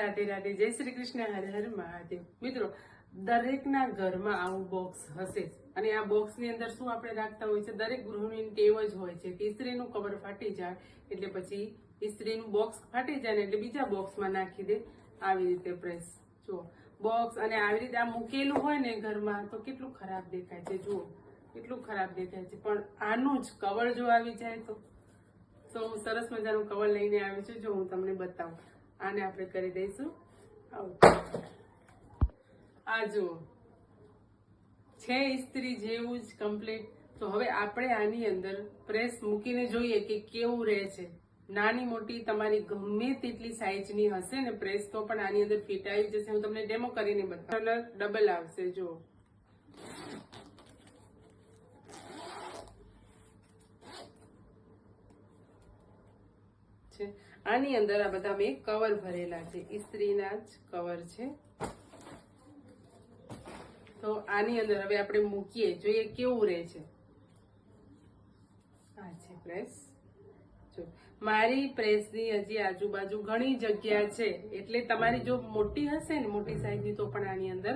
રાધે રાધે, જય શ્રી કૃષ્ણ, હર હર મહાદેવ। મિત્રો, દરેકના ઘરમાં આવું બોક્સ હશે જ, અને આ બોક્સની અંદર શું આપણે રાખતા હોય છે, દરેક ગૃહિણીની ટેવ જ હોય છે કે ઇસ્ત્રીનું કવર ફાટી જાય એટલે પછી ઇસ્ત્રીનું બોક્સ ફાટી જાય ને એટલે બીજા બોક્સમાં નાખી દે, આવી રીતે પ્રેસ। જુઓ બોક્સ, અને આવી રીતે આ મૂકેલું હોય ને ઘરમાં તો કેટલું ખરાબ દેખાય છે, જુઓ કેટલું ખરાબ દેખાય છે। પણ આનું જ કવર જો આવી જાય તો હું સરસ મજાનું કવર લઈને આવી છું, જો હું તમને બતાવું। આને આપણે કરી દઈશું આવું। આ જુઓ છે ઇસ્ત્રી જેવું જ કમ્પ્લીટ। તો હવે આપણે આની અંદર પ્રેસ મૂકીને જોઈએ કે કેવું રહે છે। નાની મોટી તમારી ગમે તેટલી સાઈઝની હશે ને પ્રેસ તો પણ આની અંદર ફિટ આવી જશે। હું તમને ડેમો કરીને બતાવું। કલર ડબલ આવશે, જુઓ છે। આની અંદર આ બધા મેં કવર ભરેલા છે, ઇસ્ત્રીના જ કવર છે। તો આની અંદર હવે આપણે મૂકીએ, જોઈએ કેવું રહે છે। આ છે પ્રેસ। જો મારી પ્રેસની હજી આજુબાજુ ઘણી જગ્યા છે, એટલે તમારી જો મોટી હશે ને મોટી સાઈઝની તો પણ આની અંદર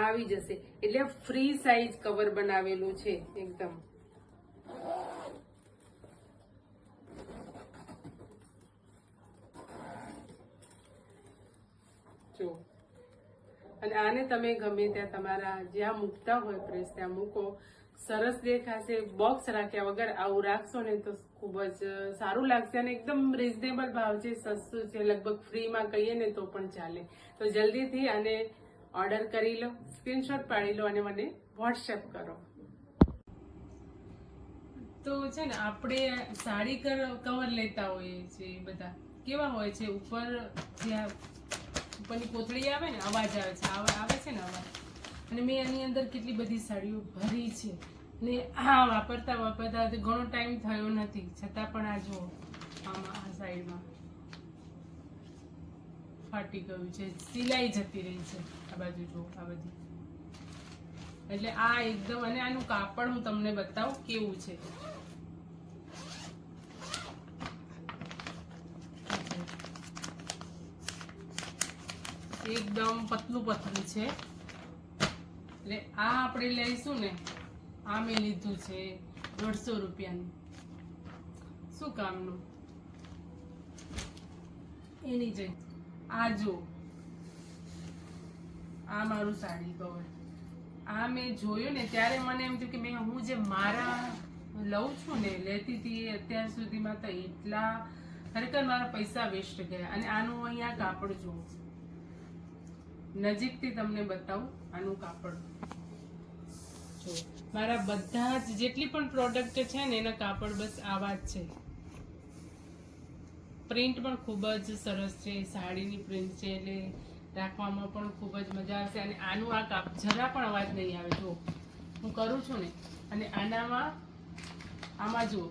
આવી જશે। એટલે ફ્રી સાઈઝ કવર બનાવેલું છે એકદમ। જો અને આને તમે ગમે ત્યાં તમારા જ્યાં મૂકતા હોય પ્રેસ ત્યાં મૂકો, સરસ દેખાશે। બોક્સ રાખ્યા વગર આવું રાખશો ને તો ખૂબ જ સારું લાગશે, અને એકદમ રીઝનેબલ ભાવ છે, સસ્તું છે, લગભગ ફ્રીમાં કહીએ ને તો પણ ચાલે। તો જલ્દીથી આને ઓર્ડર કરી લો, સ્ક્રીનશોટ પાડી લો અને મને વોટ્સએપ કરો। તો છે ને આપણે સાડી કવર લેતા હોઈએ છીએ, બધા કેવા હોય છે, ઉપર જ્યાં ઉપરની કોથળી આવે ને અવાજ આવે છે, આવે છે ને અવાજ। અને મેં આની અંદર કેટલી બધી સાડીઓ ભરી છે ને આ વાપરતા ઘણો ટાઈમ થયો નથી, છતાં પણ આ જો આમાં આ સાઈડમાં ફાટી ગયું છે, સિલાઈ જતી રહી છે આ બાજુ, જો આ બધી। એટલે આ એકદમ, અને આનું કાપડ હું તમને બતાવું કેવું છે। એકદમ પતલું પતલું છે। એટલે આ આપણે લઈશું ને, આ મેં લીધું છે 150 રૂપિયાનું, શું કામનું એની જઈ। આ જો આ મારું સાડી કવર, આ મેં જોયું ને ત્યારે મને એમ થયું કે હું જે મારા લઉં છું ને, લેતી હતી અત્યાર સુધીમાં તો એટલા ખરેખર મારા પૈસા વેસ્ટ ગયા। અને આનું અહીંયા કાપડ જુઓ, નજીકથી તમને બતાવું આનું કાપડ જો। મારા બધા જ જેટલી પણ પ્રોડક્ટ છે ને એના કાપડ બસ આવા જ છે। પ્રિન્ટ પણ ખૂબ જ સરસ છે, સાડીની પ્રિન્ટ છે, એટલે રાખવામાં પણ ખૂબ જ મજા આવશે। અને આનું આ જરા પણ અવાજ નહીં આવે, જો હું કરું છું ને, અને આમાં જુઓ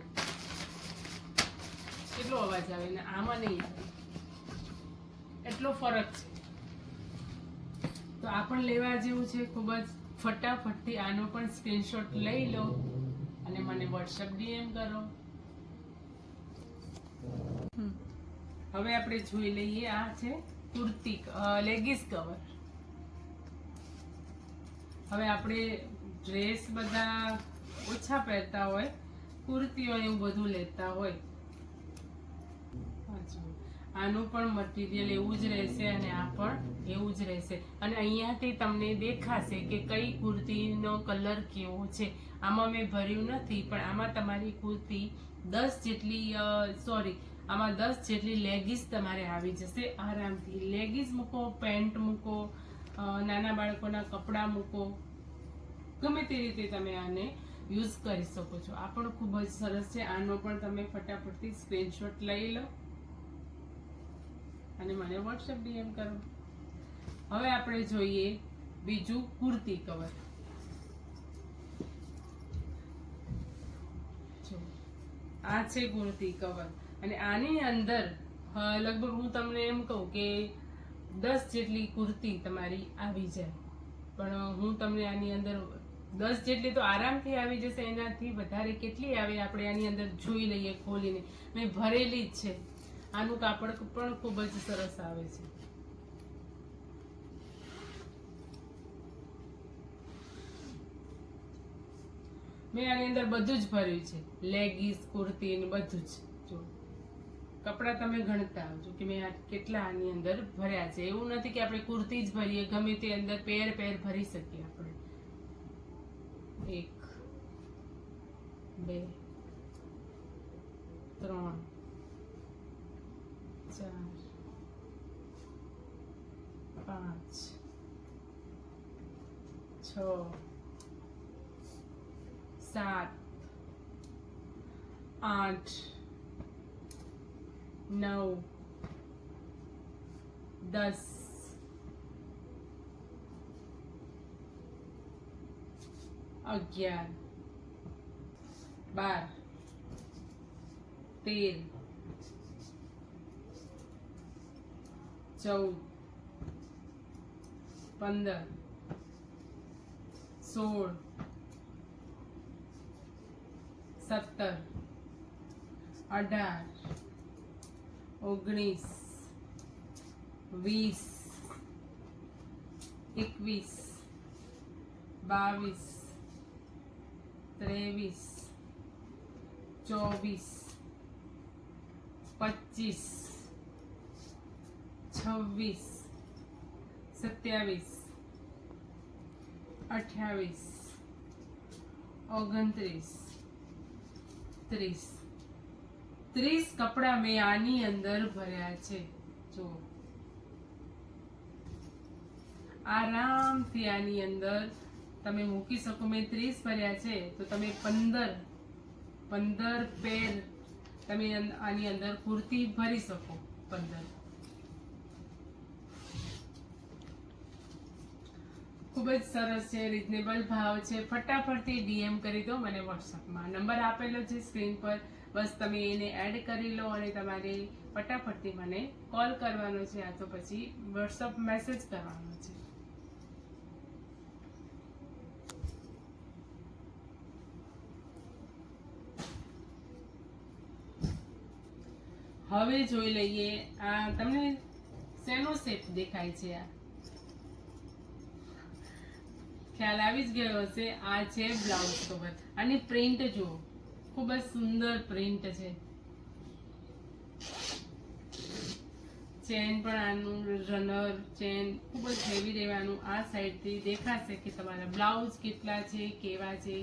કેટલો અવાજ આવે ને આમાં નહીં આવે, એટલો ફરક છે। તો આ પણ લેવા જેવું છે ખૂબ જ। ફટાફટથી આનો પણ સ્ક્રીનશોટ લઈ લો અને મને વોટ્સએપ ડીએમ કરો। હવે આપણે જોઈ લઈએ, આ છે કુર્તી લેગીસ કવર। હવે આપણે ડ્રેસ બધા ઓછા પહેરતા હોય, કુર્તીઓ એવું બધું લેતા હોય, આનું પણ મટીરિયલ એવું જ રહેશે અને આ પણ એવું જ રહેશે। અને અહીંયાથી તમને દેખાશે કે કઈ કુર્તીનો કલર કેવો છે। આમાં મેં ભર્યું નથી, પણ આમાં તમારી કુર્તી 10 જેટલી લેગીસ તમારે આવી જશે આરામથી। લેગીસ મૂકો, પેન્ટ મૂકો, નાના બાળકોના કપડાં મૂકો, ગમે તે રીતે તમે આને યુઝ કરી શકો છો। આ પણ ખૂબ જ સરસ છે। આનો પણ તમે ફટાફટથી સ્ક્રીનશોટ લઈ લો અને મને વોટ્સએપ ડીએમ કરો। હવે આપણે જોઈએ બીજું કુર્તી કવર। જો આ છે કુર્તી કવર, અને આની અંદર લગભગ હું તમને એમ કહું કે 10 જેટલી કુર્તી તમારી આવી જાય, પણ હું તમને આની અંદર 10 જેટલી તો આરામથી આવી જશે। એનાથી વધારે કેટલી આવે આપણે આની અંદર જોઈ લઈએ ખોલીને, મેં ભરેલી જ છે। આનું કાપડ પણ ખૂબ જ સરસ આવે છે। મેં આની અંદર બધું જ ભર્યું છે, લેગીસ, કુર્તી ને બધું જ. જો કપડાં તમે ગણતા આવજો કે મેં કેટલા આની અંદર ભર્યા છે. એવું નથી કે આપણે કુર્તી જ ભરીએ, ગમે તે અંદર પેર ભરી શકીએ આપણે. 1 2 3 4 5 6 7 8 9 10 11 12 13 14 15 16 17 18 19 20 21 22 23 24 25 26 27 28 29 30 30 કપડા મેં આની અંદર ભર્યા છે. જો આરામથી આની અંદર તમે મૂકી શકો. મેં 30 ભર્યા છે તો તમે 15 પેર તમે આની અંદર કુર્તી ભરી શકો. 15 ખૂબ જ સરસ છે, રીઝનેબલ ભાવ છે. ફટાફટથી DM કરી દો મને વોટ્સઅપમાં. નંબર આપેલો છે સ્ક્રીન પર, બસ તમે એને એડ કરી લો અને તમારે ફટાફટથી મને કોલ કરવાનો છે, આ તો પછી વોટ્સઅપ મેસેજ કરવાનો છે. હવે જોઈ લઈએ આ તમને શેનો શેપ દેખાય છે. આ ખ્યાલ આવી જ ગયો હશે. આ છે બ્લાઉઝ કવર. આની પ્રિન્ટ જુઓ, ખૂબ જ સુંદર પ્રિન્ટ છે. ચેન પણ આનું રનર ચેન ખૂબ જ હેવી રહેવાનું. આ સાઈડથી દેખાશે કે તમારા બ્લાઉઝ કેટલા છે, કેવા છે.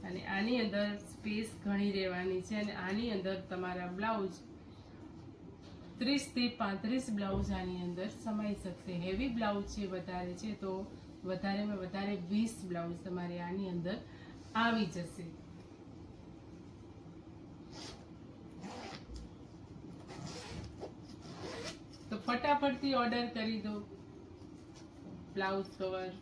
અને આની અંદર સ્પેસ ઘણી રહેવાની છે અને આની અંદર તમારા બ્લાઉઝ 30 થી 35 બ્લાઉઝ આની અંદર સમાઈ શકશે. હેવી બ્લાઉઝ છે, વધારે છે તો વધારેમાં વધારે 20 બ્લાઉઝ તમારે આની અંદર આવી જશે. તો ફટાફટથી ઓર્ડર કરી દો બ્લાઉઝ કવર.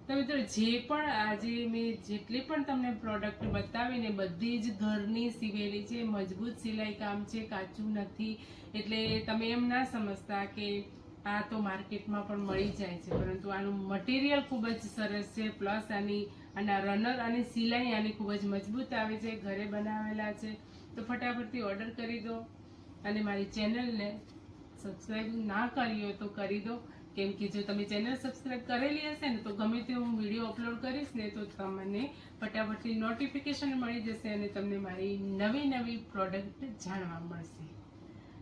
તો મિત્રો જે પણ આજે મેં જેટલી પણ તમને પ્રોડક્ટ બતાવીને બધી જ ઘરની સીવેલી છે, મજબૂત સિલાઈ કામ છે, કાચું નથી. એટલે તમે એમ ના સમજતા કે આ તો માર્કેટમાં પણ મળી જાય છે, પરંતુ આનું મટીરિયલ ખૂબ જ સરસ છે. પ્લસ આના રનર અને સિલાઈ આની ખૂબ જ મજબૂત આવે છે, ઘરે બનાવેલા છે. તો ફટાફટથી ઓર્ડર કરી દો અને મારી ચેનલને સબસ્ક્રાઈબ ના કરી હોય તો કરી દો. કેમ કે જો તમે ચેનલ સબસ્ક્રાઇબ કરેલી હશે ને તો ગમે તે હું વિડીયો અપલોડ કરીશ ને તો તમને ફટાફટથી નોટિફિકેશન મળી જશે અને તમને મારી નવી પ્રોડક્ટ જાણવા મળશે.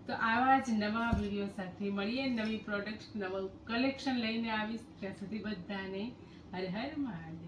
તો આવા જ નવા વિડીયો સાથે મળીએ. નવી પ્રોડક્ટ, નવું કલેક્શન લઈને આવીશ. ત્યાં સુધી બધાને હર હર મહાદેવ.